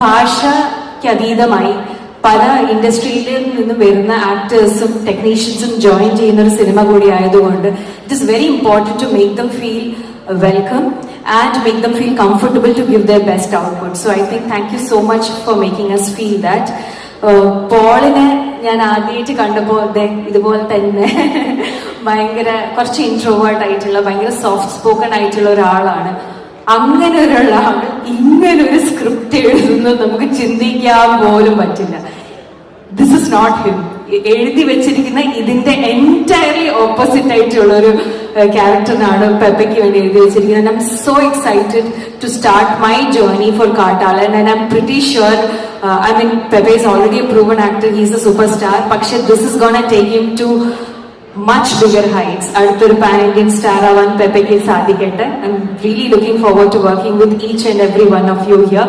ഭാഷയ്ക്ക് അതീതമായി പല ഇൻഡസ്ട്രിയിൽ നിന്നും വരുന്ന ആക്ടേഴ്സും ടെക്നീഷ്യൻസും ജോയിൻ ചെയ്യുന്ന ഒരു സിനിമ കൂടി ആയതുകൊണ്ട് it is very important to make them feel welcome and make them feel comfortable to give their best output. So I think thank you so much for making us feel that. പോളിനെ ഞാൻ ആദ്യമായിട്ട് കണ്ടപ്പോൾ ഇതുപോലെ തന്നെ ഭയങ്കര കുറച്ച് introvert ആയിട്ടുള്ള ഭയങ്കര soft spoken ആയിട്ടുള്ള ഒരാളാണ്. അങ്ങനെ ഒരാൾ ഇങ്ങനെ ഒരു സ്ക്രിപ്റ്റ് എഴുതുന്നത് നമുക്ക് ചിന്തിക്കാൻ പോലും പറ്റില്ല. This is not him. എഴുതി വെച്ചിരിക്കുന്ന ഇതിന്റെ എൻറ്റയർലി ഓപ്പോസിറ്റ് ആയിട്ടുള്ള ഒരു ക്യാരക്ടറിനാണ് പെപ്പയ്ക്ക് വേണ്ടി എഴുതി വെച്ചിരിക്കുന്നത്. I'm so excited to start my journey for Kattalan and I'm pretty sure Pepe is already a proven actor, he is a superstar, പക്ഷെ this is gonna take him to much bigger heights. അടുത്തൊരു pan Indian star ആവാൻ പെപ്പയ്ക്ക് സാധിക്കട്ടെ. I'm really looking forward to working with each and every one of you here.